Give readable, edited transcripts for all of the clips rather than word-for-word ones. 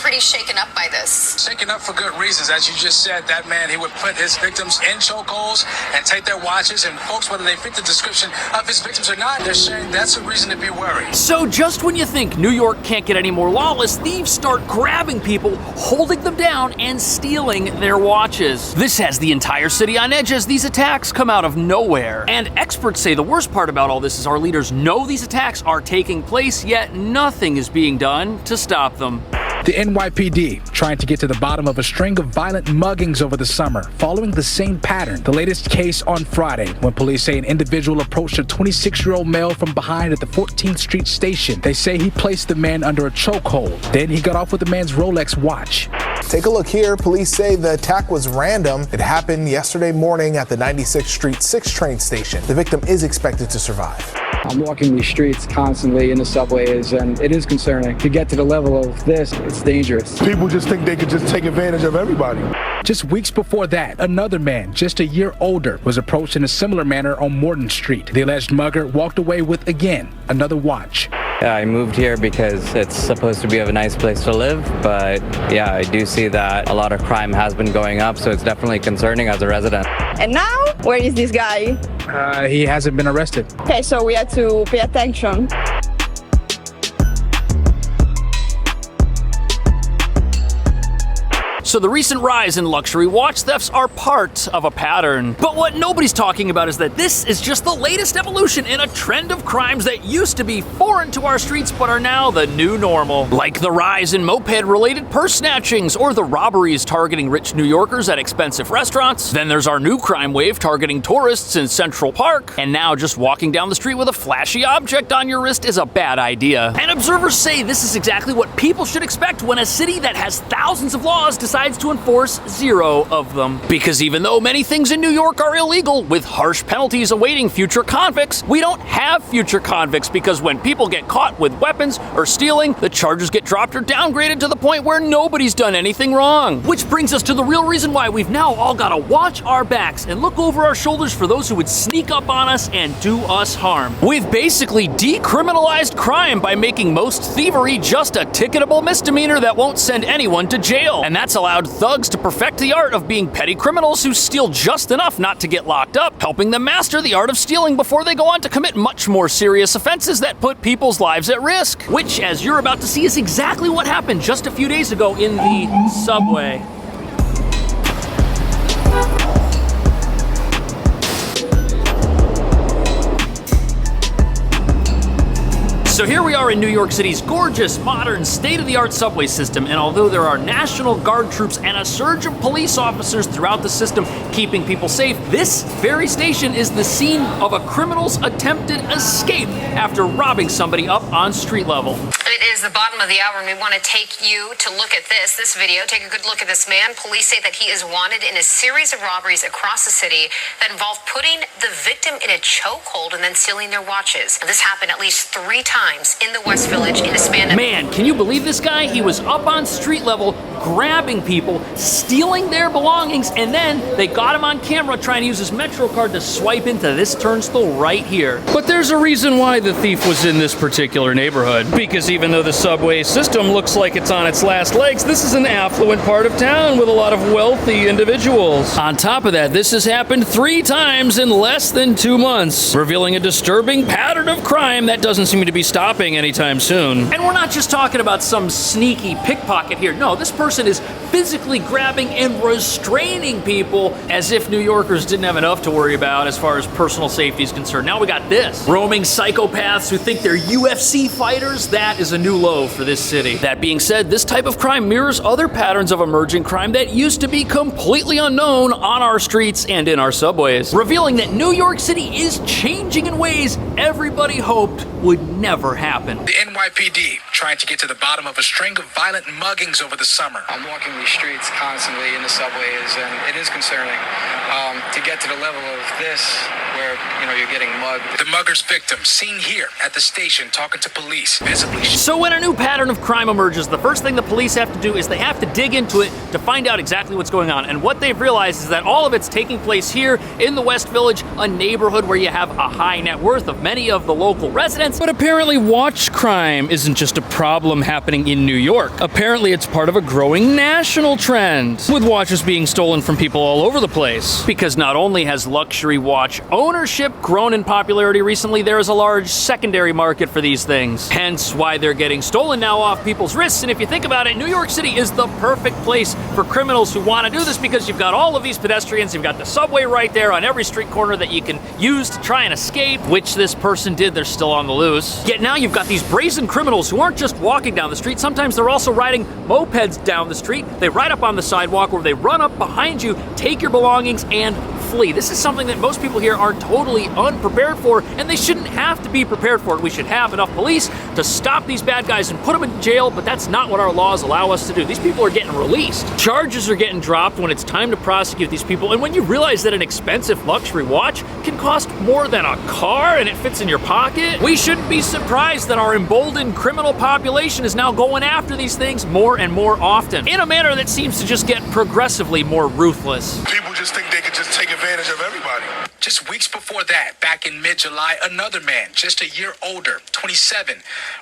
pretty shaken up by this. Shaken up for good reasons. As you just said, that man, he would put his victims in chokeholds and take their watches. And folks, whether they fit the description of his victims or not, they're saying that's a reason to be worried. So just when you think New York can't get any more lawless, thieves start grabbing people, holding them down, and stealing their watches. This has the entire city on edge as these attacks come out of nowhere. And experts say the worst part about all this is our leaders know these attacks are taking place, yet nothing is being done to stop them. The NYPD trying to get to the bottom of a string of violent muggings over the summer, following the same pattern. The latest case on Friday, when police say an individual approached a 26-year-old male from behind at the 14th Street station. They say he placed the man under a chokehold. Then he got off with the man's Rolex watch. Take a look here. Police say the attack was random. It happened yesterday morning at the 96th Street 6 train station. The victim is expected to survive. I'm walking these streets constantly in the subways, and it is concerning. To get to the level of this, it's dangerous. People just think they could just take advantage of everybody. Just weeks before that, another man, just a year older, was approached in a similar manner on Morton Street. The alleged mugger walked away with, again, another watch. Yeah, I moved here because it's supposed to be a nice place to live, but yeah, I do see that a lot of crime has been going up, so it's definitely concerning as a resident. And now, where is this guy? He hasn't been arrested. Okay, so we have to pay attention. So the recent rise in luxury watch thefts are part of a pattern. But what nobody's talking about is that this is just the latest evolution in a trend of crimes that used to be foreign to our streets but are now the new normal. Like the rise in moped-related purse snatchings or the robberies targeting rich New Yorkers at expensive restaurants. Then there's our new crime wave targeting tourists in Central Park. And now just walking down the street with a flashy object on your wrist is a bad idea. And observers say this is exactly what people should expect when a city that has thousands of laws decides to enforce 0 of them. Because even though many things in New York are illegal, with harsh penalties awaiting future convicts, we don't have future convicts because when people get caught with weapons or stealing, the charges get dropped or downgraded to the point where nobody's done anything wrong. Which brings us to the real reason why we've now all got to watch our backs and look over our shoulders for those who would sneak up on us and do us harm. We've basically decriminalized crime by making most thievery just a ticketable misdemeanor that won't send anyone to jail. And that's allowed thugs to perfect the art of being petty criminals who steal just enough not to get locked up, helping them master the art of stealing before they go on to commit much more serious offenses that put people's lives at risk. Which, as you're about to see, is exactly what happened just a few days ago in the subway. So here we are in New York City's gorgeous, modern, state-of-the-art subway system, and although there are National Guard troops and a surge of police officers throughout the system keeping people safe, this very station is the scene of a criminal's attempted escape after robbing somebody up on street level. It is the bottom of the hour, and we want to take you to look at this video. Take a good look at this man. Police say that he is wanted in a series of robberies across the city that involve putting the victim in a chokehold and then stealing their watches. This happened at least 3 times in the West Village in a span of... Man, can you believe this guy? He was up on street level, grabbing people, stealing their belongings, and then they got him on camera trying to use his Metro card to swipe into this turnstile right here. But there's a reason why the thief was in this particular neighborhood. Because even though the subway system looks like it's on its last legs, this is an affluent part of town with a lot of wealthy individuals. On top of that, this has happened 3 times in less than 2 months, revealing a disturbing pattern of crime that doesn't seem to be stopping anytime soon. And we're not just talking about some sneaky pickpocket here. No, this person is physically grabbing and restraining people as if New Yorkers didn't have enough to worry about as far as personal safety is concerned. Now we got this. Roaming psychopaths who think they're UFC fighters. That is a new low for this city. That being said, this type of crime mirrors other patterns of emerging crime that used to be completely unknown on our streets and in our subways, revealing that New York City is changing in ways everybody hoped would never happen. The NYPD trying to get to the bottom of a string of violent muggings over the summer. I'm walking these streets constantly in the subways, and it is concerning. To get to the level of this, where, you're getting mugged. The mugger's victim seen here at the station talking to police, visibly. So when a new pattern of crime emerges, the first thing the police have to do is they have to dig into it to find out exactly what's going on. And what they've realized is that all of it's taking place here in the West Village, a neighborhood where you have a high net worth of many of the local residents. But apparently watch crime isn't just a problem happening in New York. Apparently, it's part of a growing national trend, with watches being stolen from people all over the place. Because not only has luxury watch ownership grown in popularity recently, there is a large secondary market for these things. Hence why they're getting stolen now off people's wrists. And if you think about it, New York City is the perfect place for criminals who want to do this, because you've got all of these pedestrians, you've got the subway right there on every street corner that you can use to try and escape, which this person did. They're still on the loose. Yet now you've got these brazen criminals who aren't just walking down the street. Sometimes they're also riding mopeds down the street. They ride up on the sidewalk, or they run up behind you, take your belongings, and flee. This is something that most people here are totally unprepared for, and they shouldn't have to be prepared for it. We should have enough police to stop these bad guys and put them in jail, but that's not what our laws allow us to do. These people are getting released. Charges are getting dropped when it's time to prosecute these people, and when you realize that an expensive luxury watch can cost more than a car and it fits in your pocket, we shouldn't be surprised that our emboldened criminal population is now going after these things more and more often, in a manner that seems to just get progressively more ruthless. People just think they can just take advantage of everybody. Just weeks before that, back in mid-July, another man, just a year older, 27,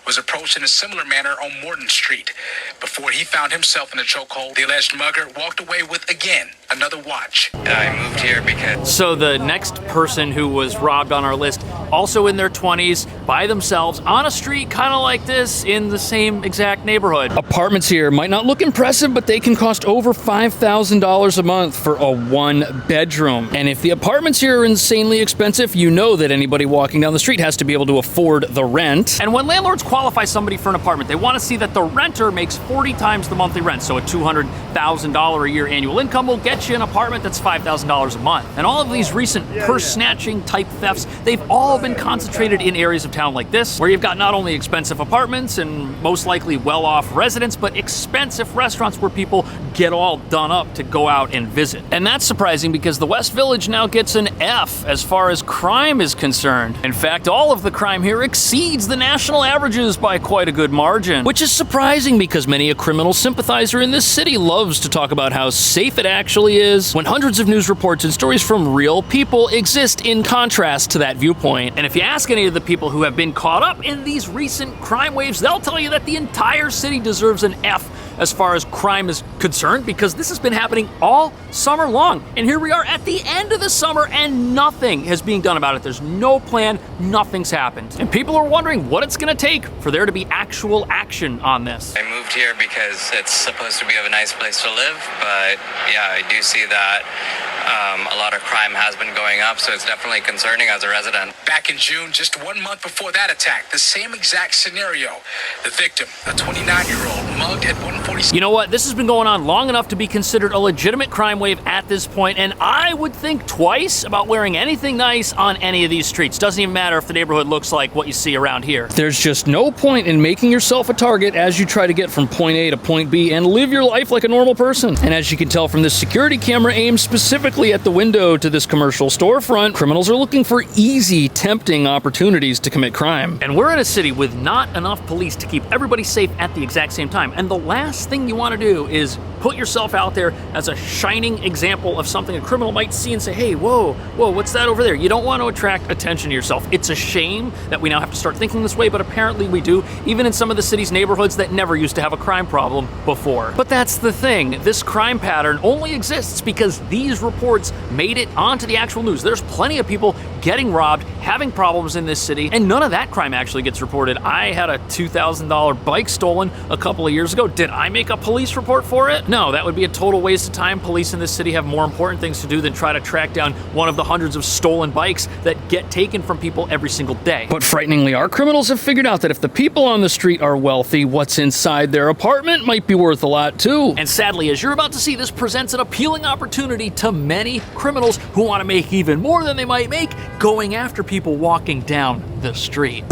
was approached in a similar manner on Morton Street. Before he found himself in a chokehold, the alleged mugger walked away with, again, another watch. I moved here because... So the next person who was robbed on our list, also in their 20s, by themselves, on a street kind of like this, in the same exact neighborhood. Apartments here might not look impressive, but they can cost over $5,000 a month for a one-bedroom. And if the apartments here are insanely expensive, you know that anybody walking down the street has to be able to afford the rent. And when landlords qualify somebody for an apartment, they want to see that the renter makes 40 times the monthly rent. So a $200,000 a year annual income will get you an apartment that's $5,000 a month. And all of these recent purse-snatching type thefts, they've all been concentrated in areas of town like this, where you've got not only expensive apartments and most likely well-off residents, but expensive restaurants where people get all done up to go out and visit. And that's surprising because the West Village now gets an F as far as crime is concerned. In fact, all of the crime here exceeds the national averages by quite a good margin, which is surprising because many a criminal sympathizer in this city loves to talk about how safe it actually is, when hundreds of news reports and stories from real people exist in contrast to that viewpoint. And if you ask any of the people who have been caught up in these recent crime waves, they'll tell you that the entire city deserves an F as far as crime is concerned, because this has been happening all summer long. And here we are at the end of the summer and nothing is being done about it. There's no plan, nothing's happened. And people are wondering what it's gonna take for there to be actual action on this. I moved here because it's supposed to be a nice place to live, but yeah, I do see that a lot of crime has been going up, so it's definitely concerning as a resident. Back in June, just 1 month before that attack, the same exact scenario. The victim, a 29-year-old, mugged at 146. You know what? This has been going on long enough to be considered a legitimate crime wave at this point, and I would think twice about wearing anything nice on any of these streets. Doesn't even matter if the neighborhood looks like what you see around here. There's just no point in making yourself a target as you try to get from point A to point B and live your life like a normal person. And as you can tell from this security camera aimed specifically at the window to this commercial storefront, criminals are looking for easy, tempting opportunities to commit crime. And we're in a city with not enough police to keep everybody safe at the exact same time. And the last thing you want to do is put yourself out there as a shining example of something a criminal might see and say, hey, whoa, what's that over there? You don't want to attract attention to yourself. It's a shame that we now have to start thinking this way, but apparently we do, even in some of the city's neighborhoods that never used to have a crime problem before. But that's the thing. This crime pattern only exists because these reports made it onto the actual news. There's plenty of people getting robbed, having problems in this city, and none of that crime actually gets reported. I had a $2,000 bike stolen a couple of years ago. Did I make a police report for it? No, that would be a total waste of time. Police in this city have more important things to do than try to track down one of the hundreds of stolen bikes that get taken from people every single day. But frighteningly, our criminals have figured out that if the people on the street are wealthy, what's inside their apartment might be worth a lot too. And sadly, as you're about to see, this presents an appealing opportunity to many criminals who want to make even more than they might make going after people walking down the street.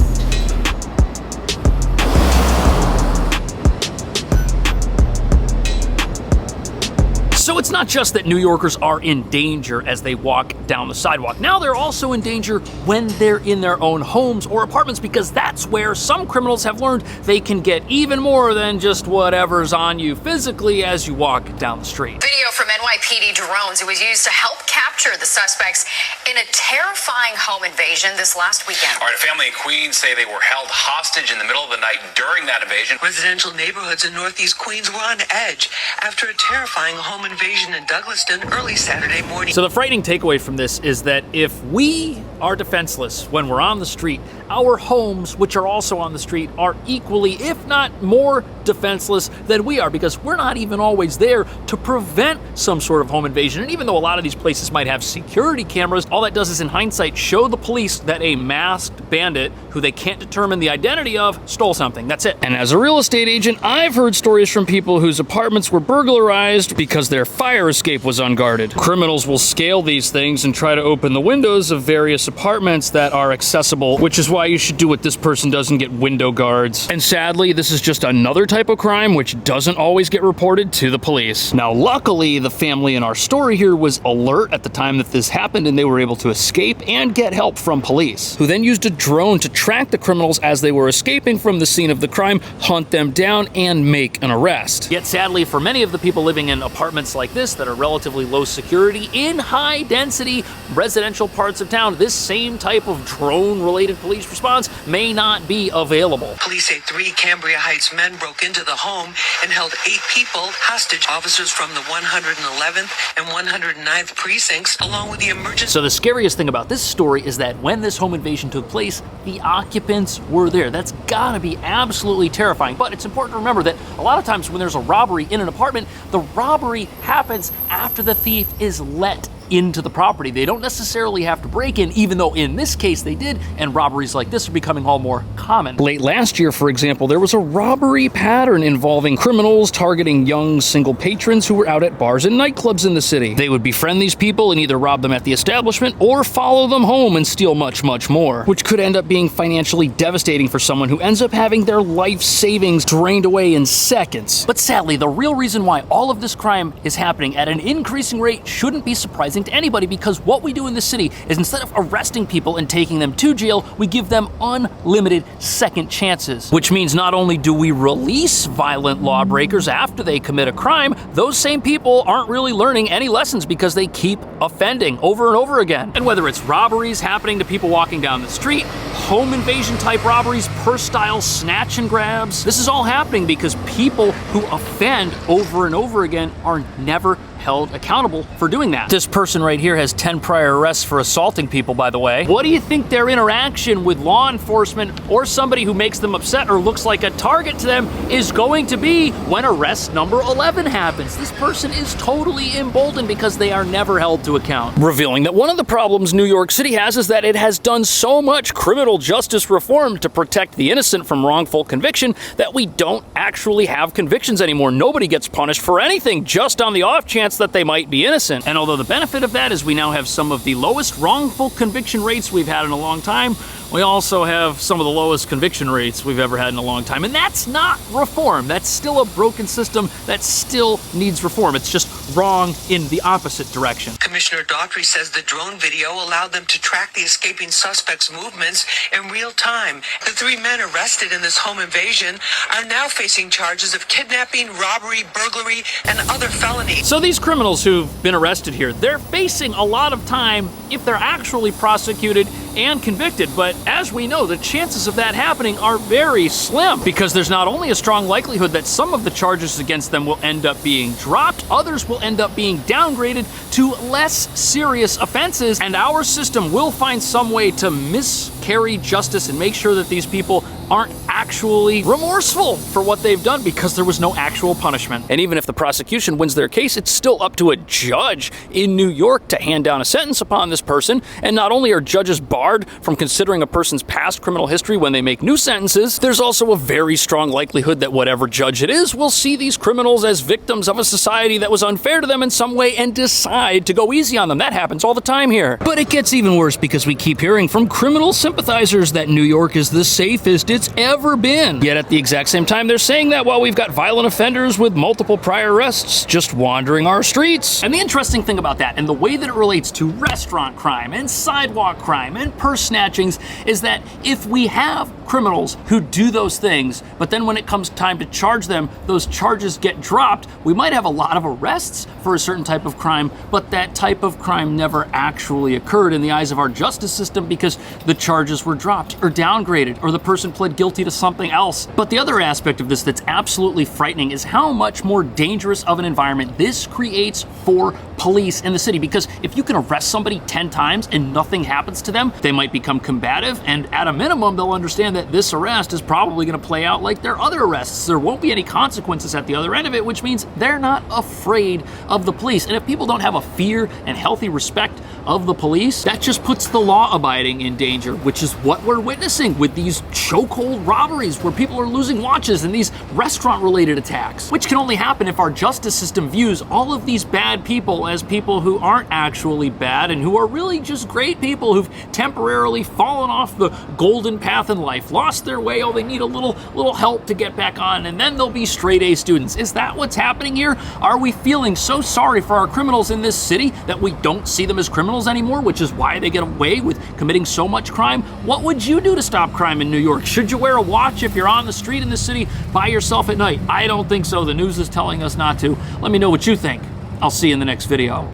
So it's not just that New Yorkers are in danger as they walk down the sidewalk. Now they're also in danger when they're in their own homes or apartments, because that's where some criminals have learned they can get even more than just whatever's on you physically as you walk down the street. Video from NYPD drones. It was used to help capture the suspects in a terrifying home invasion this last weekend. All right, a family in Queens say they were held hostage in the middle of the night during that invasion. Residential neighborhoods in northeast Queens were on edge after a terrifying home invasion in Douglaston early Saturday morning. So the frightening takeaway from this is that if we are defenseless when we're on the street, our homes, which are also on the street, are equally, if not more, defenseless than we are, because we're not even always there to prevent some sort of home invasion. And even though a lot of these places might have security cameras, all that does is, in hindsight, show the police that a masked bandit, who they can't determine the identity of, stole something. That's it. And as a real estate agent, I've heard stories from people whose apartments were burglarized because their fire escape was unguarded. Criminals will scale these things and try to open the windows of various apartments that are accessible, which is why you should do what this person does and get window guards. And sadly, this is just another type of crime which doesn't always get reported to the police. Now, luckily, the family in our story here was alert at the time that this happened, and they were able to escape and get help from police, who then used a drone to track the criminals as they were escaping from the scene of the crime, hunt them down, and make an arrest. Yet sadly, for many of the people living in apartments like this that are relatively low security in high density residential parts of town, this same type of drone-related police response may not be available. Police say 3 Cambria Heights men broke into the home and held 8 people hostage. Officers from the 111th and 109th precincts, along with the emergency. So the scariest thing about this story is that when this home invasion took place, the occupants were there. That's gotta be absolutely terrifying. But it's important to remember that a lot of times when there's a robbery in an apartment, the robbery happens after the thief is let into the property. They don't necessarily have to break in, even though in this case they did, and robberies like this are becoming all more common. Late last year, for example, there was a robbery pattern involving criminals targeting young single patrons who were out at bars and nightclubs in the city. They would befriend these people and either rob them at the establishment or follow them home and steal much, much more, which could end up being financially devastating for someone who ends up having their life savings drained away in seconds. But sadly, the real reason why all of this crime is happening at an increasing rate shouldn't be surprising to anybody, because what we do in the city is, instead of arresting people and taking them to jail, we give them unlimited second chances. Which means not only do we release violent lawbreakers after they commit a crime, those same people aren't really learning any lessons because they keep offending over and over again. And whether it's robberies happening to people walking down the street, home invasion type robberies, purse style snatch and grabs, this is all happening because people who offend over and over again are never held accountable for doing that. This person right here has 10 prior arrests for assaulting people, by the way. What do you think their interaction with law enforcement or somebody who makes them upset or looks like a target to them is going to be when arrest number 11 happens? This person is totally emboldened because they are never held to account. Revealing that one of the problems New York City has is that it has done so much criminal justice reform to protect the innocent from wrongful conviction that we don't actually have convictions anymore. Nobody gets punished for anything, just on the off chance that they might be innocent. And although the benefit of that is we now have some of the lowest wrongful conviction rates we've had in a long time, we also have some of the lowest conviction rates we've ever had in a long time. And that's not reform. That's still a broken system that still needs reform. It's just wrong in the opposite direction. Commissioner Daughtry says the drone video allowed them to track the escaping suspects' movements in real time. The 3 men arrested in this home invasion are now facing charges of kidnapping, robbery, burglary, and other felonies. So these criminals who've been arrested here, they're facing a lot of time if they're actually prosecuted and convicted. But as we know, the chances of that happening are very slim, because there's not only a strong likelihood that some of the charges against them will end up being dropped, others will end up being downgraded to less serious offenses, and our system will find some way to miscarry justice and make sure that these people aren't actually remorseful for what they've done because there was no actual punishment. And even if the prosecution wins their case, it's still up to a judge in New York to hand down a sentence upon this person. And not only are judges barred from considering a person's past criminal history when they make new sentences, there's also a very strong likelihood that whatever judge it is will see these criminals as victims of a society that was unfair to them in some way and decide to go easy on them. That happens all the time here. But it gets even worse because we keep hearing from criminal sympathizers that New York is the safest it's ever been. Yet at the exact same time, they're saying that while we've got violent offenders with multiple prior arrests just wandering our streets. And the interesting thing about that, and the way that it relates to restaurant crime and sidewalk crime and purse snatchings, is that if we have criminals who do those things, but then when it comes time to charge them, those charges get dropped, we might have a lot of arrests for a certain type of crime, but that type of crime never actually occurred in the eyes of our justice system because the charges were dropped or downgraded, or the person pled guilty to something else. But the other aspect of this that's absolutely frightening is how much more dangerous of an environment this creates for police in the city, because if you can arrest somebody 10 times and nothing happens to them, they might become combative, and at a minimum, they'll understand that this arrest is probably going to play out like their other arrests. There won't be any consequences at the other end of it, which means they're not afraid of the police. And if people don't have a fear and healthy respect of the police, that just puts the law-abiding in danger, which is what we're witnessing with these chokehold robberies where people are losing watches and these restaurant-related attacks, which can only happen if our justice system views all of these bad people as people who aren't actually bad and who are really just great people who've temporarily fallen off the golden path in life, lost their way, they need a little help to get back on, and then they'll be straight A students. Is that what's happening here? Are we feeling so sorry for our criminals in this city that we don't see them as criminals anymore, which is why they get away with committing so much crime? What would you do to stop crime in New York? Should you wear a watch if you're on the street in the city by yourself at night? I don't think so. The news is telling us not to. Let me know what you think. I'll see you in the next video.